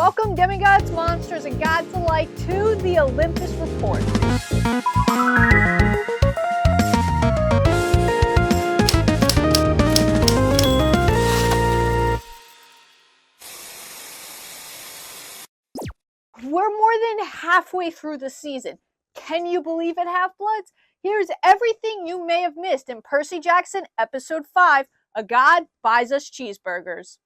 Welcome, demigods, monsters, and gods alike, to the Olympus Report. We're more than halfway through the season. Can you believe it, Half-Bloods? Here's everything you may have missed in Percy Jackson, Episode 5, A God Buys Us Cheeseburgers.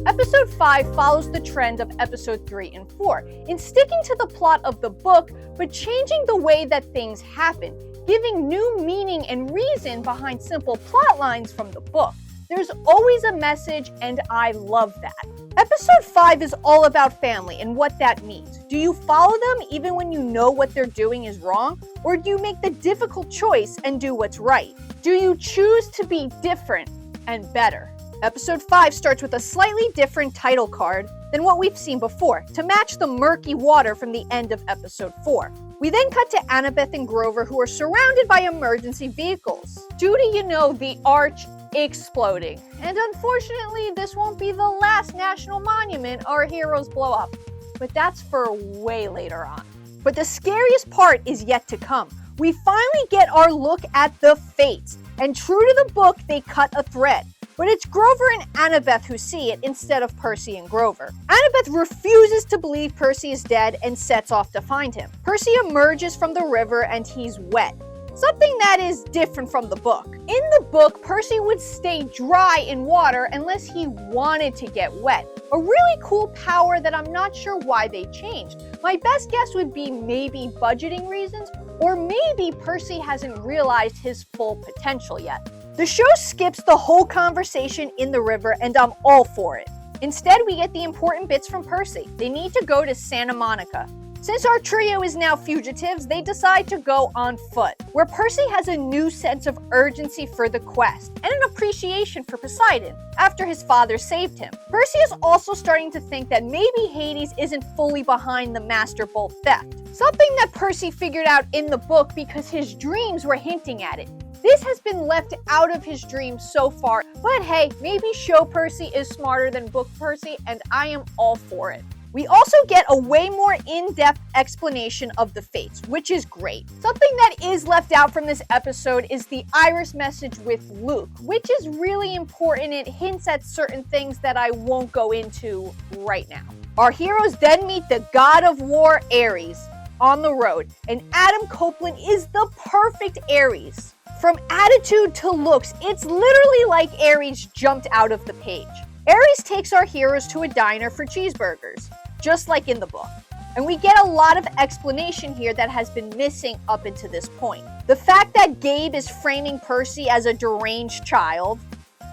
Episode 5 follows the trend of Episode 3 and 4 in sticking to the plot of the book, but changing the way that things happen, giving new meaning and reason behind simple plot lines from the book. There's always a message, and I love that. Episode 5 is all about family and what that means. Do you follow them even when you know what they're doing is wrong? Or do you make the difficult choice and do what's right? Do you choose to be different and better? Episode 5 starts with a slightly different title card than what we've seen before, to match the murky water from the end of Episode 4. We then cut to Annabeth and Grover, who are surrounded by emergency vehicles due to, the arch exploding. And unfortunately, this won't be the last national monument our heroes blow up. But that's for way later on. But the scariest part is yet to come. We finally get our look at the fates. And true to the book, they cut a thread. But it's Grover and Annabeth who see it instead of Percy and Grover. Annabeth refuses to believe Percy is dead and sets off to find him. Percy emerges from the river and he's wet. Something that is different from the book. In the book, Percy would stay dry in water unless he wanted to get wet. A really cool power that I'm not sure why they changed. My best guess would be maybe budgeting reasons, or maybe Percy hasn't realized his full potential yet. The show skips the whole conversation in the river, and I'm all for it. Instead, we get the important bits from Percy. They need to go to Santa Monica. Since our trio is now fugitives, they decide to go on foot, where Percy has a new sense of urgency for the quest, and an appreciation for Poseidon, after his father saved him. Percy is also starting to think that maybe Hades isn't fully behind the Master Bolt theft, something that Percy figured out in the book because his dreams were hinting at it. This has been left out of his dreams so far, but hey, maybe show Percy is smarter than book Percy, and I am all for it. We also get a way more in-depth explanation of the fates, which is great. Something that is left out from this episode is the Iris message with Luke, which is really important. It hints at certain things that I won't go into right now. Our heroes then meet the god of war, Ares, on the road, and Adam Copeland is the perfect Ares. From attitude to looks, it's literally like Ares jumped out of the page. Ares takes our heroes to a diner for cheeseburgers, just like in the book. And we get a lot of explanation here that has been missing up until this point. The fact that Gabe is framing Percy as a deranged child,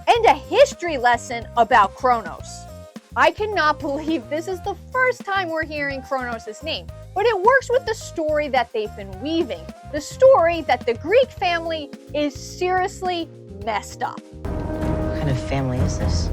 and a history lesson about Kronos. I cannot believe this is the first time we're hearing Kronos' name, but it works with the story that they've been weaving. The story that the Greek family is seriously messed up. What kind of family is this?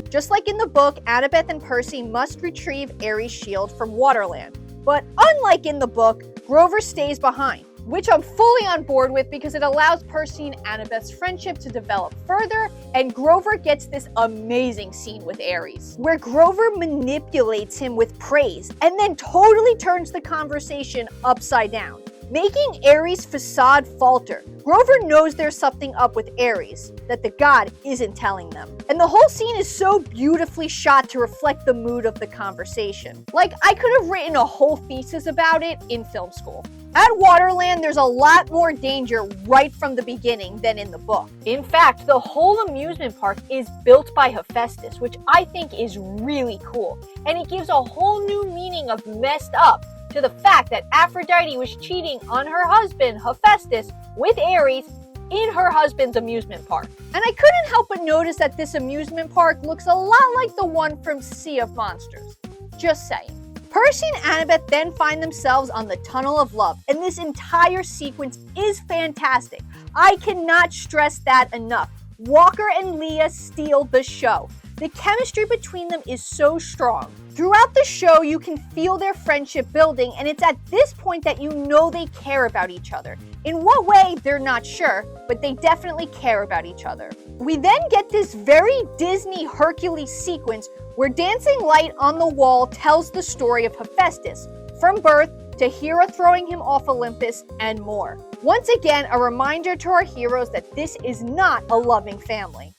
Just like in the book, Annabeth and Percy must retrieve Ares' shield from Waterland. But unlike in the book, Grover stays behind, which I'm fully on board with because it allows Percy and Annabeth's friendship to develop further, and Grover gets this amazing scene with Ares, where Grover manipulates him with praise and then totally turns the conversation upside down, making Ares' facade falter. Grover knows there's something up with Ares that the god isn't telling them. And the whole scene is so beautifully shot to reflect the mood of the conversation. Like, I could have written a whole thesis about it in film school. At Waterland, there's a lot more danger right from the beginning than in the book. In fact, the whole amusement park is built by Hephaestus, which I think is really cool. And it gives a whole new meaning of messed up to the fact that Aphrodite was cheating on her husband, Hephaestus, with Ares in her husband's amusement park. And I couldn't help but notice that this amusement park looks a lot like the one from Sea of Monsters. Just saying. Percy and Annabeth then find themselves on the Tunnel of Love, and this entire sequence is fantastic. I cannot stress that enough. Walker and Leah steal the show. The chemistry between them is so strong. Throughout the show, you can feel their friendship building, and it's at this point that you know they care about each other. In what way, they're not sure, but they definitely care about each other. We then get this very Disney Hercules sequence where dancing light on the wall tells the story of Hephaestus, from birth to Hera throwing him off Olympus, and more. Once again, a reminder to our heroes that this is not a loving family.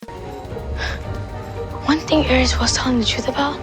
One thing Ares was telling the truth about,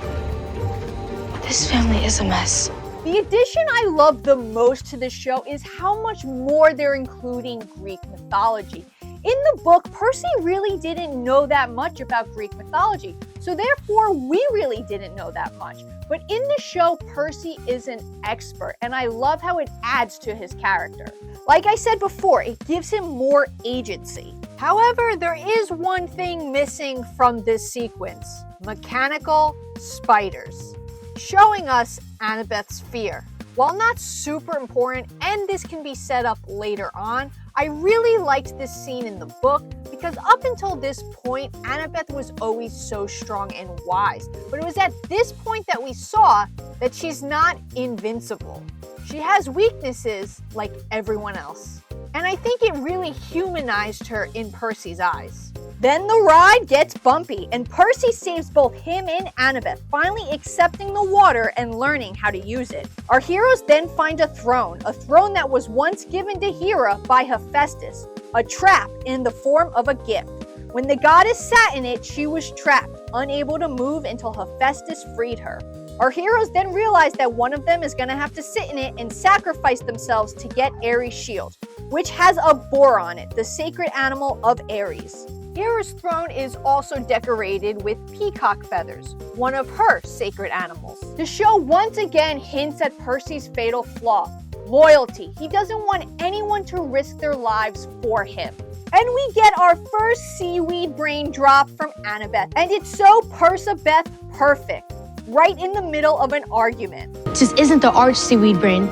this family is a mess. The addition I love the most to this show is how much more they're including Greek mythology. In the book, Percy really didn't know that much about Greek mythology, so therefore we really didn't know that much. But in the show, Percy is an expert, and I love how it adds to his character. Like I said before, it gives him more agency. However, there is one thing missing from this sequence: mechanical spiders, showing us Annabeth's fear. While not super important, and this can be set up later on, I really liked this scene in the book because up until this point, Annabeth was always so strong and wise. But it was at this point that we saw that she's not invincible. She has weaknesses like everyone else. And I think it really humanized her in Percy's eyes. Then the ride gets bumpy, and Percy saves both him and Annabeth, finally accepting the water and learning how to use it. Our heroes then find a throne that was once given to Hera by Hephaestus, a trap in the form of a gift. When the goddess sat in it, she was trapped, unable to move until Hephaestus freed her. Our heroes then realize that one of them is going to have to sit in it and sacrifice themselves to get Ares' shield, which has a boar on it, the sacred animal of Ares. Hera's throne is also decorated with peacock feathers, one of her sacred animals. The show once again hints at Percy's fatal flaw: loyalty. He doesn't want anyone to risk their lives for him. And we get our first seaweed brain drop from Annabeth, and it's so Percabeth perfect, right in the middle of an argument. This isn't the arch seaweed brain.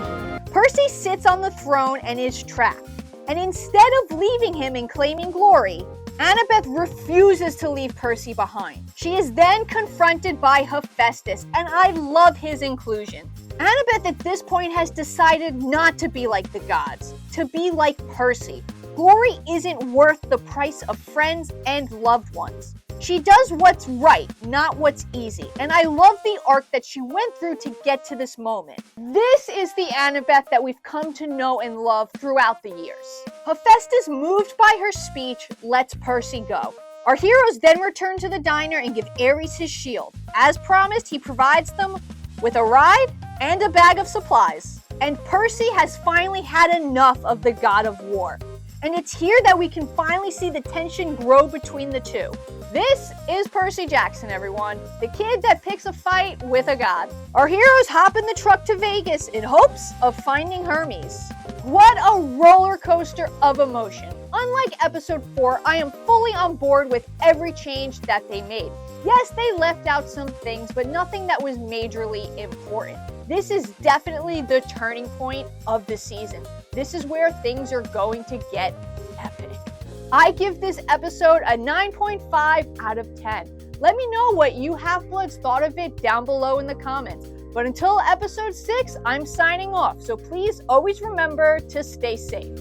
Percy sits on the throne and is trapped, and instead of leaving him and claiming glory, Annabeth refuses to leave Percy behind. She is then confronted by Hephaestus, and I love his inclusion. Annabeth at this point has decided not to be like the gods, to be like Percy. Glory isn't worth the price of friends and loved ones. She does what's right, not what's easy, and I love the arc that she went through to get to this moment. This is the Annabeth that we've come to know and love throughout the years. Hephaestus, moved by her speech, lets Percy go. Our heroes then return to the diner and give Ares his shield. As promised, he provides them with a ride and a bag of supplies. And Percy has finally had enough of the god of war. And it's here that we can finally see the tension grow between the two. This is Percy Jackson, everyone. The kid that picks a fight with a god. Our heroes hop in the truck to Vegas in hopes of finding Hermes. What a roller coaster of emotion. Unlike episode 4, I am fully on board with every change that they made. Yes, they left out some things, but nothing that was majorly important. This is definitely the turning point of the season. This is where things are going to get epic. I give this episode a 9.5 out of 10. Let me know what you Half-Bloods thought of it down below in the comments. But until episode 6, I'm signing off, so please always remember to stay safe.